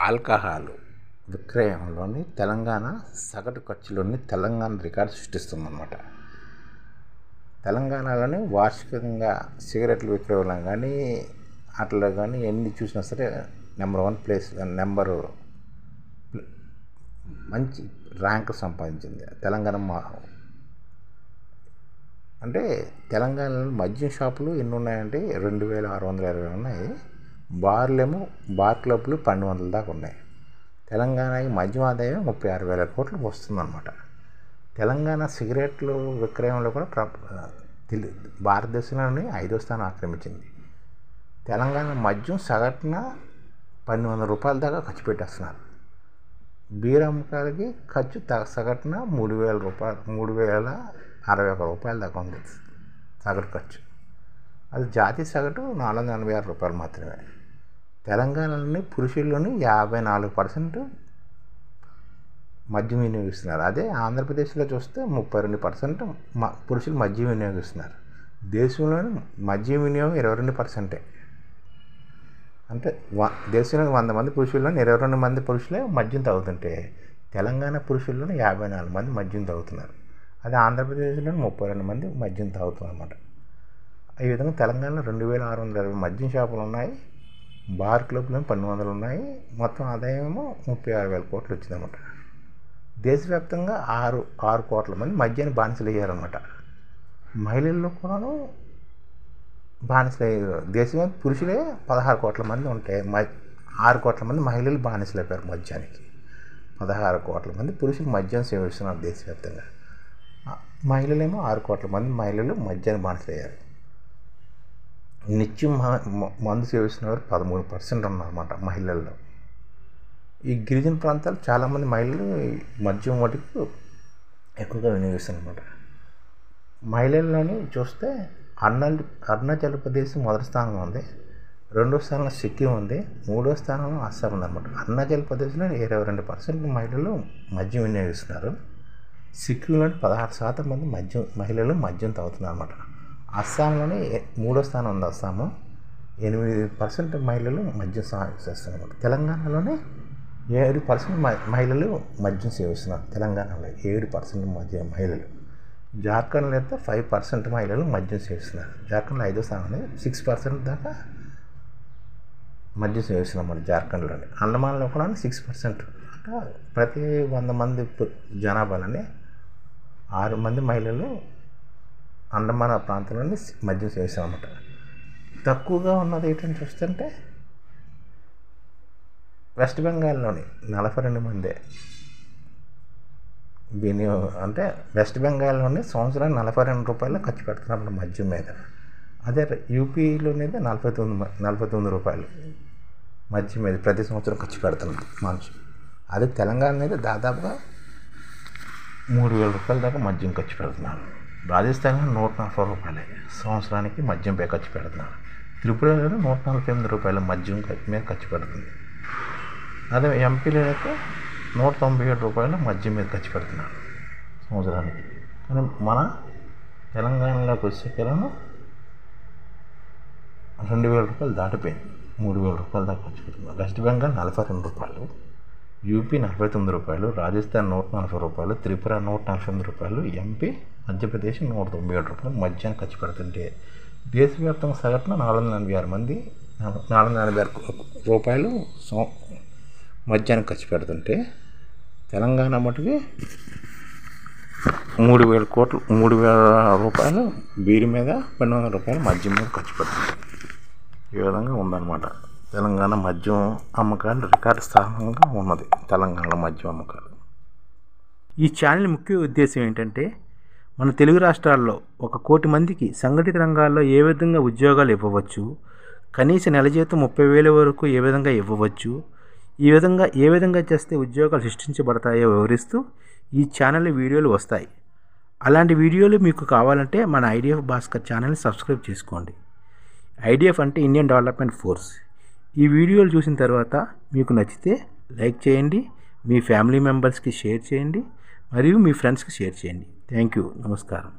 Alcohol విక్రయంలోని Telangana సగటు ఖర్చులోని Telangana record సృష్టిస్తుందన్నమాట. తెలంగాణలోని వార్షికంగా సిగరెట్ల విక్రయంలో కానీ అట్లా కానీ ఎన్ని చూసినా సరే నెంబర్ 1 ప్లేస్, మంచి ర్యాంక్ సంపాదించింది తెలంగాణ. అంటే తెలంగాణలో మద్యం షాపులు ఎన్ని ఉన్నాయంటే 2620 ఉన్నాయి. బార్ క్లబ్లు 1200 దాకా ఉన్నాయి. తెలంగాణకి మద్యం ఆదాయం 36,000 కోట్లు వస్తుందన్నమాట. తెలంగాణ సిగరెట్లు విక్రయంలో కూడా భారతదేశంలోని 5వ స్థానం ఆక్రమించింది. తెలంగాణ మద్యం సగటున 1200 రూపాయల దాకా ఖర్చు పెట్టేస్తున్నారు. బీర్ అమ్మకాలకి ఖర్చు సగటున 3,000 రూపాయలు, 3,061 రూపాయల దాకా ఉంది సగటు ఖర్చు. అది జాతీయ సగటు 486 రూపాయలు మాత్రమే. తెలంగాణలోని పురుషుల్లోని 54% మద్యం వినియోగిస్తున్నారు. అదే ఆంధ్రప్రదేశ్లో చూస్తే 32% పురుషులు మద్యం వినియోగిస్తున్నారు. దేశంలోని మద్యం వినియోగం 22%. అంటే దేశంలోని 100 మంది పురుషుల్లోని 22 మంది పురుషులే మద్యం తాగుతుంటే తెలంగాణ పురుషుల్లోని 54 మంది మద్యం తాగుతున్నారు. అదే ఆంధ్రప్రదేశ్లోని 32 మంది మద్యం తాగుతున్నారు అన్నమాట. ఈ విధంగా తెలంగాణలో 2620 మద్యం షాపులు ఉన్నాయి. బార్ క్లబ్లు 1200 ఉన్నాయి. మొత్తం ఆదాయమేమో 36,000 కోట్లు వచ్చిందన్నమాట. దేశవ్యాప్తంగా 6 కోట్ల మంది మద్యాన్ని బానిసలు అయ్యారన్నమాట. మహిళల్లో కూడాను బానిసలు అయ్యారు. దేశంలో పురుషులే 16 కోట్ల మంది ఉంటే 6 కోట్ల మంది మహిళలు బానిసలు అయిపోయారు మద్యానికి. 16 కోట్ల మంది పురుషులు మద్యం సేవిస్తున్నారు దేశవ్యాప్తంగా. మహిళలేమో 6 కోట్ల మంది మహిళలు మద్యాన్ని బానిసలు అయ్యారు. నిత్యం మందు సేవిస్తున్న వారు 13% ఉన్నారన్నమాట మహిళల్లో. ఈ గిరిజన ప్రాంతాలు చాలామంది మహిళలు మద్యం మటుకు ఎక్కువగా వినియోగిస్తారన్నమాట. మహిళల్లోని చూస్తే అరుణాచల్ ప్రదేశ్ మొదటి స్థానంలో ఉంది. 2వ స్థానంలో సిక్కిం ఉంది. 3వ స్థానంలో అస్సాం ఉందన్నమాట. అరుణాచల్ ప్రదేశ్లో 22% మహిళలు మద్యం వినియోగిస్తున్నారు. సిక్కింలోని 16% మంది మహిళలు మద్యం తాగుతున్నారు అన్నమాట. అస్సాంలోని 3వ స్థానం ఉంది. అస్సాము 8% మహిళలు మద్యం సేవిస్తున్నారు. తెలంగాణలోనే 7% మహిళలు మద్యం సేవిస్తున్నారు. తెలంగాణలో 7% మహిళలు. జార్ఖండ్లో అయితే 5% మహిళలు మద్యం సేవిస్తున్నారు. జార్ఖండ్లో 5వ స్థానం ఉంది. 6% దాకా మద్యం సేవిస్తున్నారు మరి జార్ఖండ్లోని. అండమాన్లో కూడా 6%. అంటే ప్రతి 100 మంది జనాభాలోనే 6 మంది మహిళలు అండమాన్ ప్రాంతంలోని మద్యం సేవిస్తారు అన్నమాట. తక్కువగా ఉన్నది ఏంటని చూస్తుంటే వెస్ట్ బెంగాల్లోని 42 మందే అంటే వెస్ట్ బెంగాల్లోని సంవత్సరానికి 42 రూపాయలు ఖర్చు పెడుతున్నప్పుడు మద్యం మీద. అదే యూపీలోనేది 49 రూపాయలు మద్యం మీద ప్రతి సంవత్సరం ఖర్చు పెడుతున్నారు మనిషి. అదే తెలంగాణ మీద దాదాపుగా 3,000 రూపాయల దాకా మద్యం ఖర్చు పెడుతున్నారు. రాజస్థాన్లో 140 రూపాయలే సంవత్సరానికి మద్యంపై ఖర్చు పెడుతున్నారు. త్రిపురలో 148 రూపాయల మద్యం మీద ఖర్చు పెడుతుంది. అదే ఎంపీలో అయితే 197 రూపాయలు మద్యం మీద ఖర్చు పెడుతున్నారు సంవత్సరానికి. కానీ మన తెలంగాణలోకి వచ్చేకలను 2,000 రూపాయలు దాటిపోయింది. 3,000 రూపాయల దాకా ఖర్చు పెడుతున్నారు. వెస్ట్ బెంగాల్ 42 రూపాయలు, యూపీ 49 రూపాయలు, రాజస్థాన్ 140 రూపాయలు, త్రిపుర 148 రూపాయలు, ఎంపీ మధ్యప్రదేశ్ 197 రూపాయలు మద్యాన్ని ఖర్చు పెడుతుంటే దేశవ్యాప్తంగా సగటున 446 రూపాయలు మద్యాన్ని ఖర్చు పెడుతుంటే తెలంగాణ మటుకి 3,000 రూపాయలు బీరు మీద, 1200 రూపాయలు మద్యం మీద ఖర్చు పెడుతుంది. ఈ విధంగా ఉందన్నమాట. తెలంగాణ మద్యం అమ్మకాలు రికార్డు స్థానంగా ఉన్నది. తెలంగాణలో మద్యం అమ్మకాలు. ఈ ఛానల్ ముఖ్య ఉద్దేశం ఏంటంటే మన తెలుగు రాష్ట్రాల్లో 1 కోటి మందికి సంఘటిత రంగాల్లో ఏ విధంగా ఉద్యోగాలు ఇవ్వవచ్చు, కనీస నెల జీతం 30,000 వరకు ఏ విధంగా ఇవ్వవచ్చు, ఏ విధంగా చేస్తే ఉద్యోగాలు సృష్టించబడతాయో వివరిస్తూ ఈ ఛానల్ వీడియోలు వస్తాయి. అలాంటి వీడియోలు మీకు కావాలంటే మన ఐడిఎఫ్ భాస్కర్ ఛానల్ని సబ్స్క్రైబ్ చేసుకోండి. ఐడిఎఫ్ అంటే ఇండియన్ డెవలప్మెంట్ ఫోర్స్. ఈ వీడియోలు చూసిన తర్వాత మీకు నచ్చితే లైక్ చేయండి, మీ ఫ్యామిలీ మెంబర్స్కి షేర్ చేయండి, మరియు మీ ఫ్రెండ్స్కి షేర్ చేయండి. Thank you. నమస్కారం.